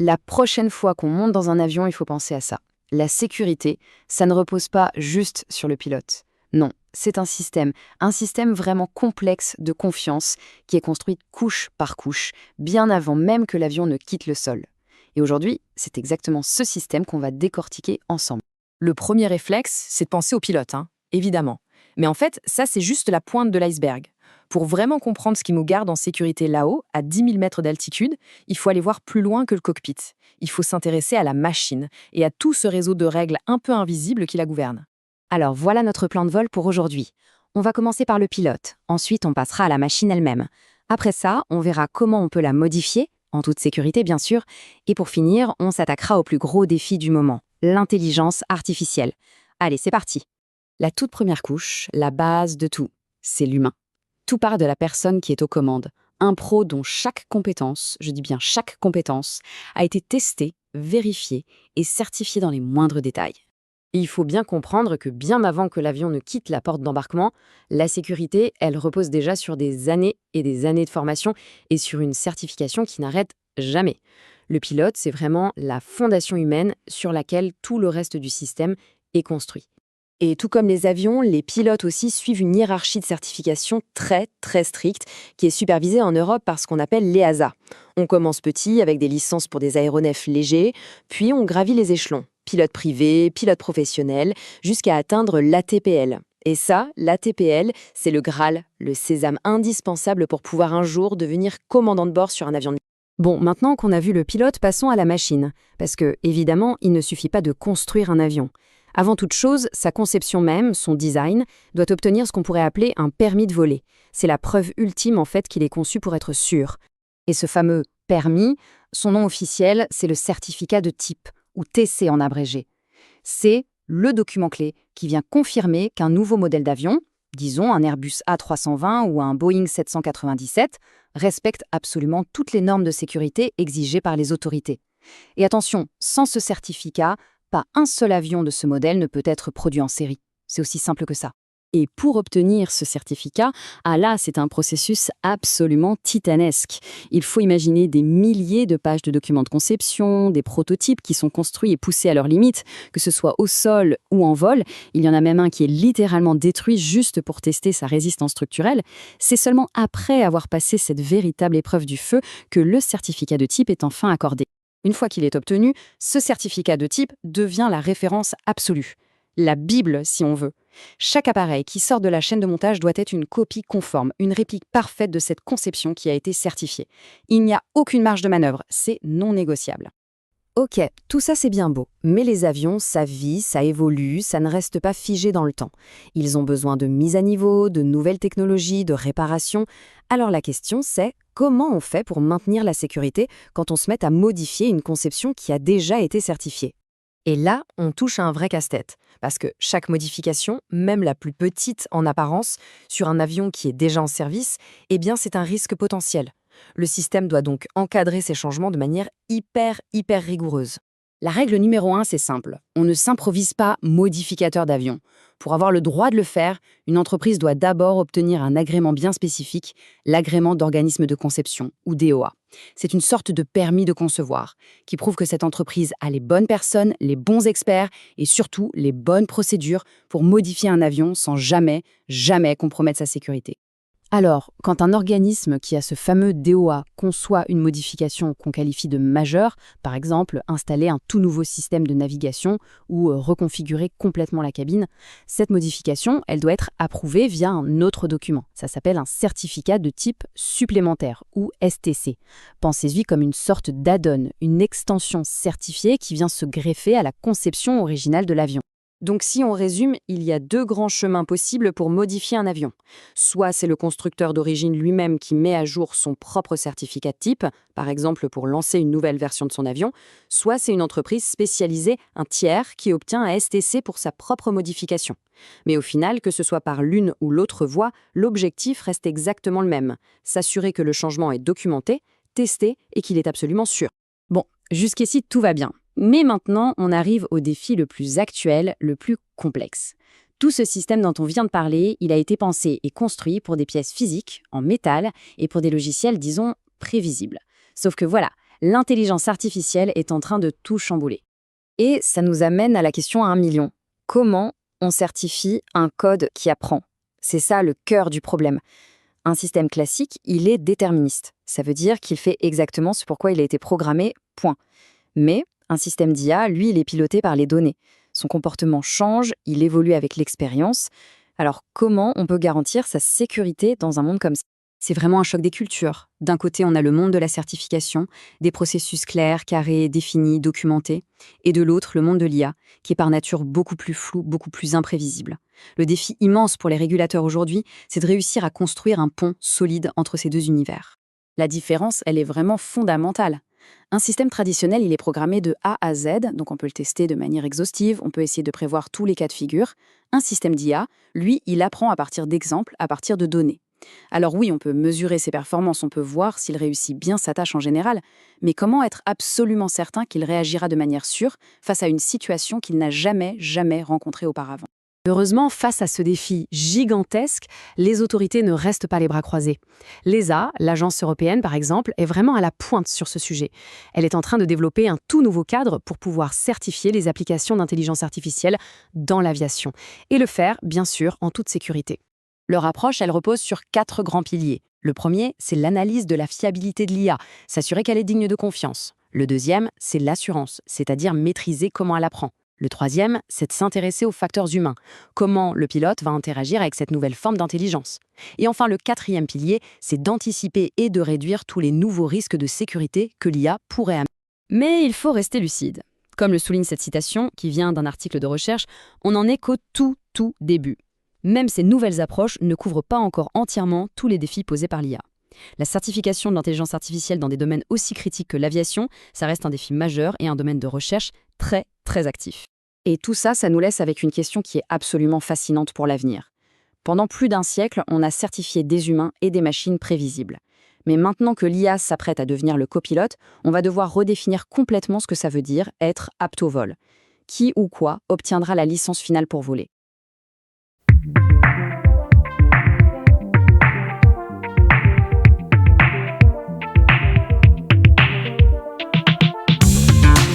La prochaine fois qu'on monte dans un avion, il faut penser à ça. La sécurité, ça ne repose pas juste sur le pilote. Non, c'est un système vraiment complexe de confiance qui est construit couche par couche, bien avant même que l'avion ne quitte le sol. Et aujourd'hui, c'est exactement ce système qu'on va décortiquer ensemble. Le premier réflexe, c'est de penser au pilote, évidemment. Mais en fait, ça, c'est juste la pointe de l'iceberg. Pour vraiment comprendre ce qui nous garde en sécurité là-haut, à 10 000 mètres d'altitude, il faut aller voir plus loin que le cockpit. Il faut s'intéresser à la machine et à tout ce réseau de règles un peu invisibles qui la gouvernent. Alors voilà notre plan de vol pour aujourd'hui. On va commencer par le pilote, ensuite on passera à la machine elle-même. Après ça, on verra comment on peut la modifier, en toute sécurité bien sûr, et pour finir, on s'attaquera au plus gros défi du moment, l'intelligence artificielle. Allez, c'est parti. La toute première couche, la base de tout, c'est l'humain. Tout part de la personne qui est aux commandes, un pro dont chaque compétence, je dis bien chaque compétence, a été testée, vérifiée et certifiée dans les moindres détails. Et il faut bien comprendre que bien avant que l'avion ne quitte la porte d'embarquement, la sécurité, elle repose déjà sur des années et des années de formation et sur une certification qui n'arrête jamais. Le pilote, c'est vraiment la fondation humaine sur laquelle tout le reste du système est construit. Et tout comme les avions, les pilotes aussi suivent une hiérarchie de certification très, très stricte qui est supervisée en Europe par ce qu'on appelle l'EASA. On commence petit avec des licences pour des aéronefs légers, puis on gravit les échelons, pilote privé, pilote professionnel, jusqu'à atteindre l'ATPL. Et ça, l'ATPL, c'est le Graal, le sésame indispensable pour pouvoir un jour devenir commandant de bord sur un avion de... Bon, maintenant qu'on a vu le pilote, passons à la machine. Parce que, évidemment, il ne suffit pas de construire un avion. Avant toute chose, sa conception même, son design, doit obtenir ce qu'on pourrait appeler un permis de voler. C'est la preuve ultime en fait qu'il est conçu pour être sûr. Et ce fameux permis, son nom officiel, c'est le certificat de type, ou TC en abrégé. C'est le document clé qui vient confirmer qu'un nouveau modèle d'avion, disons un Airbus A320 ou un Boeing 797, respecte absolument toutes les normes de sécurité exigées par les autorités. Et attention, sans ce certificat, pas un seul avion de ce modèle ne peut être produit en série. C'est aussi simple que ça. Et pour obtenir ce certificat, là, c'est un processus absolument titanesque. Il faut imaginer des milliers de pages de documents de conception, des prototypes qui sont construits et poussés à leurs limites, que ce soit au sol ou en vol. Il y en a même un qui est littéralement détruit juste pour tester sa résistance structurelle. C'est seulement après avoir passé cette véritable épreuve du feu que le certificat de type est enfin accordé. Une fois qu'il est obtenu, ce certificat de type devient la référence absolue. La Bible, si on veut. Chaque appareil qui sort de la chaîne de montage doit être une copie conforme, une réplique parfaite de cette conception qui a été certifiée. Il n'y a aucune marge de manœuvre, c'est non négociable. Ok, tout ça c'est bien beau, mais les avions, ça vit, ça évolue, ça ne reste pas figé dans le temps. Ils ont besoin de mise à niveau, de nouvelles technologies, de réparation. Alors la question c'est, comment on fait pour maintenir la sécurité quand on se met à modifier une conception qui a déjà été certifiée? Et là, on touche à un vrai casse-tête, parce que chaque modification, même la plus petite en apparence, sur un avion qui est déjà en service, eh bien c'est un risque potentiel. Le système doit donc encadrer ces changements de manière hyper rigoureuse. La règle numéro 1, c'est simple. On ne s'improvise pas modificateur d'avion. Pour avoir le droit de le faire, une entreprise doit d'abord obtenir un agrément bien spécifique, l'agrément d'organisme de conception, ou DOA. C'est une sorte de permis de concevoir, qui prouve que cette entreprise a les bonnes personnes, les bons experts et surtout les bonnes procédures pour modifier un avion sans jamais compromettre sa sécurité. Alors, quand un organisme qui a ce fameux DOA conçoit une modification qu'on qualifie de majeure, par exemple installer un tout nouveau système de navigation ou reconfigurer complètement la cabine, cette modification, elle doit être approuvée via un autre document. Ça s'appelle un certificat de type supplémentaire ou STC. Pensez-y comme une sorte d'add-on, une extension certifiée qui vient se greffer à la conception originale de l'avion. Donc si on résume, il y a deux grands chemins possibles pour modifier un avion. Soit c'est le constructeur d'origine lui-même qui met à jour son propre certificat de type, par exemple pour lancer une nouvelle version de son avion, soit c'est une entreprise spécialisée, un tiers, qui obtient un STC pour sa propre modification. Mais au final, que ce soit par l'une ou l'autre voie, l'objectif reste exactement le même, s'assurer que le changement est documenté, testé et qu'il est absolument sûr. Bon, jusqu'ici tout va bien. Mais maintenant, on arrive au défi le plus actuel, le plus complexe. Tout ce système dont on vient de parler, il a été pensé et construit pour des pièces physiques, en métal, et pour des logiciels, disons, prévisibles. Sauf que voilà, L'intelligence artificielle est en train de tout chambouler. Et ça nous amène à la question à 1 million. Comment on certifie un code qui apprend? C'est ça le cœur du problème. Un système classique, il est déterministe. Ça veut dire qu'il fait exactement ce pourquoi il a été programmé, point. Mais un système d'IA, lui, il est piloté par les données. Son comportement change, il évolue avec l'expérience. Alors comment on peut garantir sa sécurité dans un monde comme ça? C'est vraiment un choc des cultures. D'un côté, on a le monde de la certification, des processus clairs, carrés, définis, documentés, et de l'autre, le monde de l'IA, qui est par nature beaucoup plus flou, beaucoup plus imprévisible. Le défi immense pour les régulateurs aujourd'hui, c'est de réussir à construire un pont solide entre ces deux univers. La différence, elle est vraiment fondamentale. Un système traditionnel, il est programmé de A à Z, donc on peut le tester de manière exhaustive, on peut essayer de prévoir tous les cas de figure. Un système d'IA, lui, il apprend à partir d'exemples, à partir de données. Alors oui, on peut mesurer ses performances, on peut voir s'il réussit bien sa tâche en général, mais comment être absolument certain qu'il réagira de manière sûre face à une situation qu'il n'a jamais rencontrée auparavant? Heureusement, face à ce défi gigantesque, les autorités ne restent pas les bras croisés. L'ESA, l'agence européenne par exemple, est vraiment à la pointe sur ce sujet. Elle est en train de développer un tout nouveau cadre pour pouvoir certifier les applications d'intelligence artificielle dans l'aviation. Et le faire, bien sûr, en toute sécurité. Leur approche, elle repose sur 4 grands piliers. Le premier, c'est l'analyse de la fiabilité de l'IA, s'assurer qu'elle est digne de confiance. Le deuxième, c'est l'assurance, c'est-à-dire maîtriser comment elle apprend. Le troisième, c'est de s'intéresser aux facteurs humains. Comment le pilote va interagir avec cette nouvelle forme d'intelligence. Et enfin, le quatrième pilier, c'est d'anticiper et de réduire tous les nouveaux risques de sécurité que l'IA pourrait amener. Mais il faut rester lucide. Comme le souligne cette citation, qui vient d'un article de recherche, on n'en est qu'au tout début. Même ces nouvelles approches ne couvrent pas encore entièrement tous les défis posés par l'IA. La certification de l'intelligence artificielle dans des domaines aussi critiques que l'aviation, ça reste un défi majeur et un domaine de recherche très actif. Et tout ça, ça nous laisse avec une question qui est absolument fascinante pour l'avenir. Pendant plus d'un siècle, on a certifié des humains et des machines prévisibles. Mais maintenant que l'IA s'apprête à devenir le copilote, on va devoir redéfinir complètement ce que ça veut dire être apte au vol. Qui ou quoi obtiendra la licence finale pour voler?